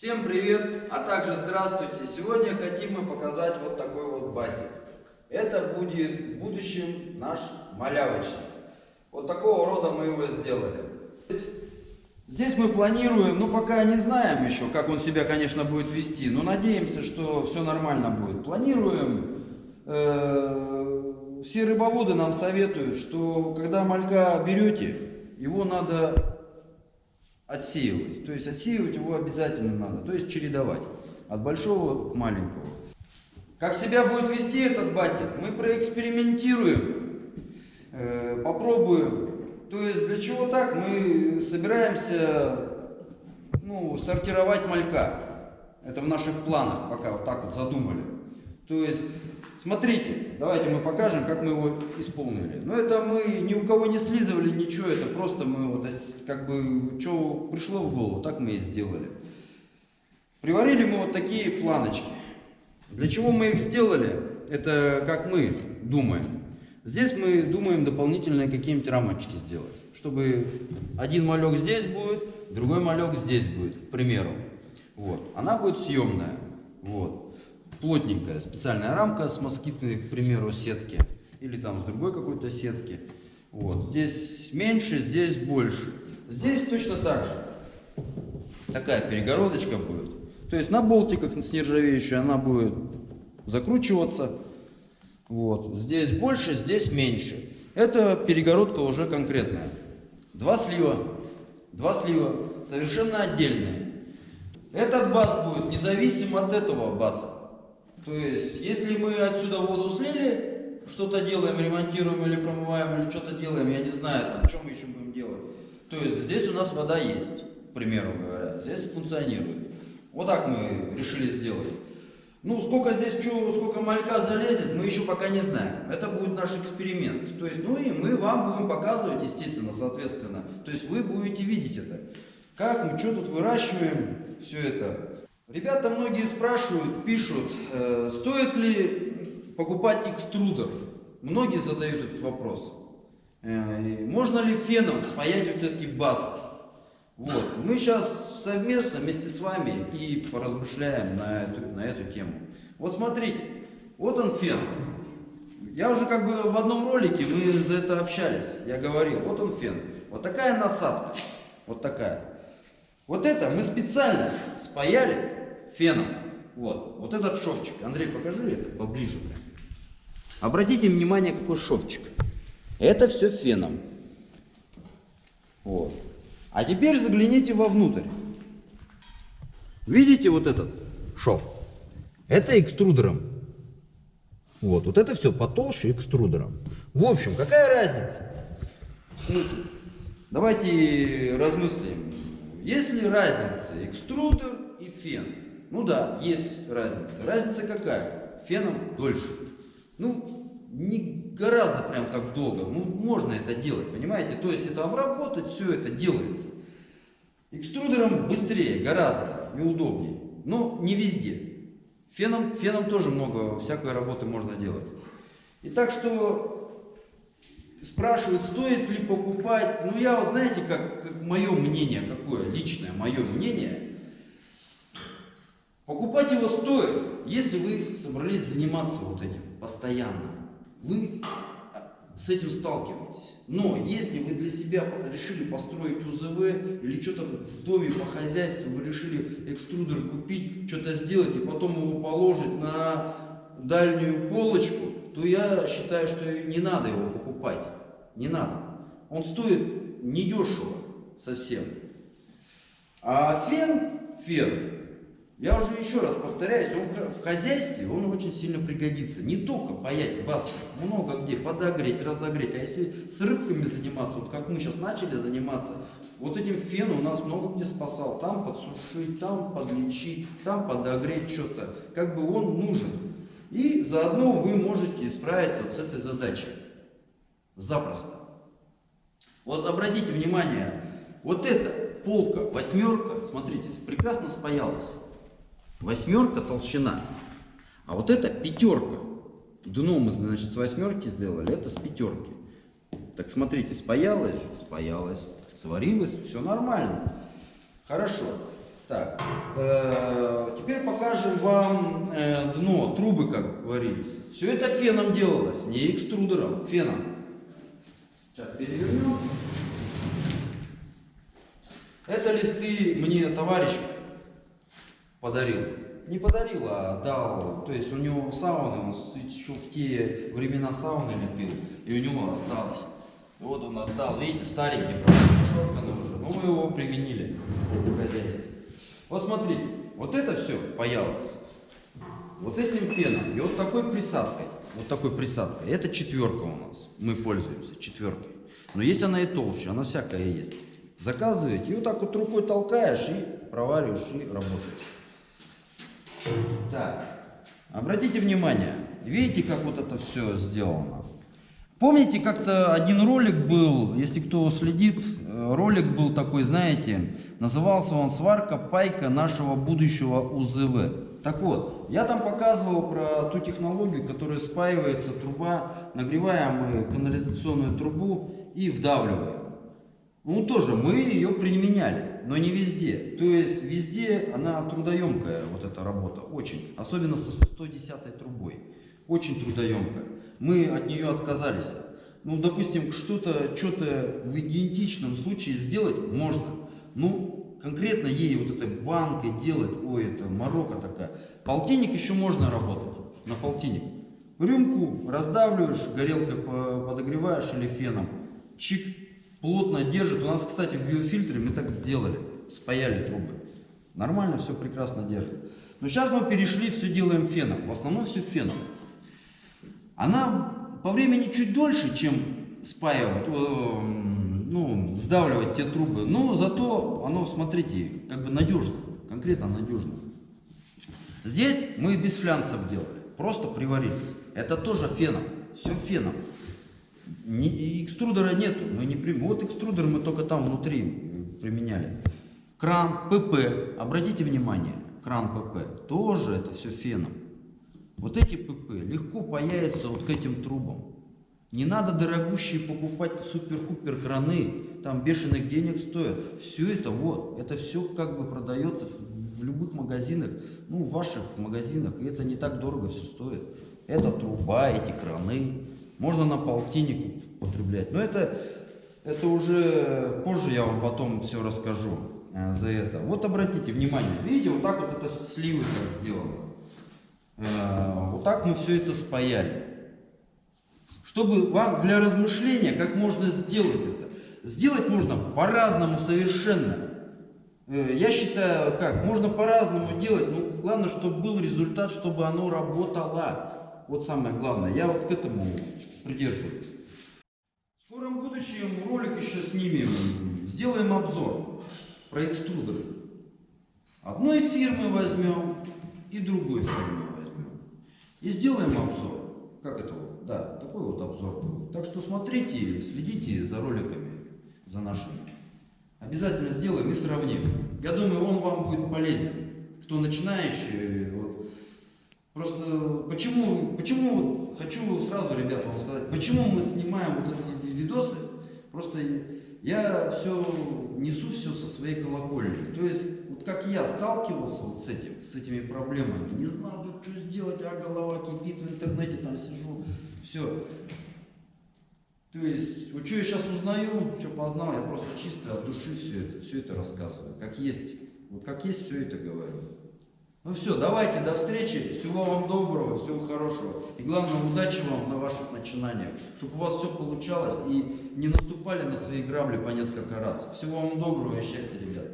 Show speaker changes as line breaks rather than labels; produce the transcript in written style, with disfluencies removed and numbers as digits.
Всем привет, а также здравствуйте. Сегодня хотим мы показать вот такой вот басик. Это будет в будущем наш малявочник. Вот такого рода мы его сделали. Здесь мы планируем, ну пока не знаем еще, как он себя, конечно, будет вести, но надеемся, что все нормально будет. Планируем, все рыбоводы нам советуют, что когда малька берете, его надо отсеивать. То есть отсеивать его обязательно надо, то есть чередовать от большого к маленькому. Как себя будет вести этот басик, мы проэкспериментируем, попробуем. То есть для чего так? Мы собираемся сортировать малька. Это в наших планах пока вот так вот задумали. То есть, смотрите, давайте мы покажем, как мы его исполнили. Но это мы ни у кого не слизывали ничего, это просто мы вот как бы, что пришло в голову, так мы и сделали. Приварили мы вот такие планочки. Для чего мы их сделали? Это как мы думаем. Здесь мы думаем дополнительные какие-нибудь рамочки сделать, чтобы один малек здесь будет, другой малек здесь будет, к примеру. Вот. Она будет съемная. Вот. Плотненькая специальная рамка с москитной, к примеру, сетки. Или там с другой какой-то сетки. Вот. Здесь меньше, здесь больше. Здесь точно так же. Такая перегородочка будет. То есть на болтиках с нержавеющей она будет закручиваться. Вот. Здесь больше, здесь меньше. Это перегородка уже конкретная. Два слива. Совершенно отдельные. Этот бас будет независим от этого баса. То есть, если мы отсюда воду слили, что-то делаем, ремонтируем или промываем, или что-то делаем, я не знаю, там, что мы еще будем делать. То есть, здесь у нас вода есть, к примеру говоря, здесь функционирует. Вот так мы решили сделать. Ну, сколько здесь, сколько малька залезет, мы еще пока не знаем. Это будет наш эксперимент. То есть, ну и мы вам будем показывать, естественно, соответственно. То есть, вы будете видеть это. Как мы, что тут выращиваем, все это. Ребята многие спрашивают, пишут, стоит ли покупать экструдер. Многие задают этот вопрос. Можно ли феном спаять вот эти басы? Вот. Мы сейчас совместно вместе с вами и поразмышляем на эту тему. Вот смотрите, вот он фен. Я уже как бы в одном ролике, мы за это общались, я говорил, вот он фен. Вот такая насадка, вот такая. Вот это мы специально спаяли феном. Вот этот шовчик. Андрей, покажи это поближе. Обратите внимание, какой шовчик. Это все феном. Вот. А теперь загляните вовнутрь. Видите вот этот шов? Это экструдером. Вот это все потолще экструдером. В общем, какая разница? В смысле? Давайте размыслим. Есть ли разница экструдер и фен? Ну да, есть разница. Разница какая? Феном дольше. Ну, не гораздо прям так долго. Ну, можно это делать, понимаете? То есть это обработать, все это делается. Экструдером быстрее, гораздо и удобнее. Но не везде. Феном тоже много всякой работы можно делать. И так что спрашивают, стоит ли покупать. Ну, я вот, знаете, как мое мнение, какое личное мое мнение. Покупать его стоит, если вы собрались заниматься вот этим постоянно. Вы с этим сталкиваетесь. Но если вы для себя решили построить УЗВ или что-то в доме по хозяйству, вы решили экструдер купить, что-то сделать и потом его положить на дальнюю полочку, то я считаю, что не надо его покупать. Не надо. Он стоит недешево совсем. А фен, я уже еще раз повторяюсь, он в хозяйстве он очень сильно пригодится. Не только паять басы, много где подогреть, разогреть. А если с рыбками заниматься, вот как мы сейчас начали заниматься, вот этим феном у нас много где спасал. Там подсушить, там подлечить, там подогреть что-то. Как бы он нужен. И заодно вы можете справиться вот с этой задачей. Запросто. Вот обратите внимание, вот эта полка, восьмерка, смотрите, прекрасно спаялась. Восьмерка толщина, а вот это пятерка. Дно мы, значит, с восьмерки сделали, это с пятерки. Так смотрите, спаялась, сварилась, все нормально. Хорошо. Так, теперь покажем вам дно, трубы как варились. Все это феном делалось, не экструдером, феном. Сейчас перевернем. Это листы мне товарищ подарил. Не подарил, а дал. То есть у него сауны, он еще в те времена сауны лепил, и у него осталось. Вот он отдал. Видите, старенький, правда, шорканный уже. Но мы его применили в хозяйстве. Вот смотрите, вот это все паялось вот этим феном и вот такой присадкой. Вот такой присадкой. Это четверка у нас. Мы пользуемся четверкой. Но есть она и толще, она всякая есть. Заказываете и вот так вот рукой толкаешь и провариваешь и работаешь. Так, обратите внимание, видите, как вот это все сделано. Помните, как-то один ролик был, если кто следит, ролик был такой, знаете, назывался он «Сварка, пайка нашего будущего УЗВ». Так вот, я там показывал про ту технологию, которая спаивается труба, нагреваем мы канализационную трубу и вдавливаем. Ну, тоже мы ее применяли, но не везде. То есть везде она трудоемкая, вот эта работа, очень. Особенно со 110-й трубой. Очень трудоемкая. Мы от нее отказались. Ну, допустим, что-то в идентичном случае сделать можно. Ну, конкретно ей вот этой банкой делать, ой, это морока такая. Полтинник еще можно работать, на полтинник. Рюмку раздавливаешь, горелкой подогреваешь или феном. Чик, плотно держит. У нас, кстати, в биофильтре мы так сделали. Спаяли трубы. Нормально, все прекрасно держит. Но сейчас мы перешли, все делаем феном. В основном все феном. Она по времени чуть дольше, чем спаивать, ну, сдавливать те трубы. Но зато оно, смотрите, как бы надежно. Конкретно надежно. Здесь мы без флянцев делали. Просто приварились. Это тоже феном. Все феном. Экструдера нету. Мы не применяем. Вот экструдер мы только там внутри применяли. Кран, ПП. Обратите внимание. Кран ПП. Тоже это все феном. Вот эти ПП легко паяются вот к этим трубам. Не надо дорогущие покупать супер-хупер краны. Там бешеных денег стоят. Все это вот. Это все как бы продается в любых магазинах. Ну, в ваших магазинах. И это не так дорого все стоит. Это труба, эти краны. Можно на полтинник употреблять. Но это уже позже я вам потом все расскажу за это. Вот обратите внимание. Видите, вот так вот это сливы так сделано. Вот так мы все это спаяли. Чтобы вам для размышления, как можно сделать это. Сделать можно по-разному совершенно. Я считаю, как, можно по-разному делать, но главное, чтобы был результат, чтобы оно работало. Вот самое главное. Я вот к этому придерживаюсь. В скором будущем ролик еще снимем. Сделаем обзор про экструдеры. Одной фирмы возьмем и другой фирмы возьмем. И сделаем обзор. Как это вот? Да, такой вот обзор будет. Так что смотрите, следите за роликами, за нашими. Обязательно сделаем и сравним. Я думаю, он вам будет полезен. Кто начинающий, вот. Просто почему хочу сразу, ребята, вам сказать, почему мы снимаем вот эти видосы. Просто я все несу все со своей колокольни. То есть, вот как я сталкивался вот с этими проблемами, не знал, что сделать, а голова кипит, в интернете там сижу, все. То есть, вот что я сейчас узнаю, что познал, я просто чисто от души все это рассказываю. Как есть, вот как есть, все это говорю. Ну все, давайте, до встречи, всего вам доброго, всего хорошего. И главное, удачи вам на ваших начинаниях, чтобы у вас все получалось и не наступали на свои грабли по несколько раз. Всего вам доброго и счастья, ребят.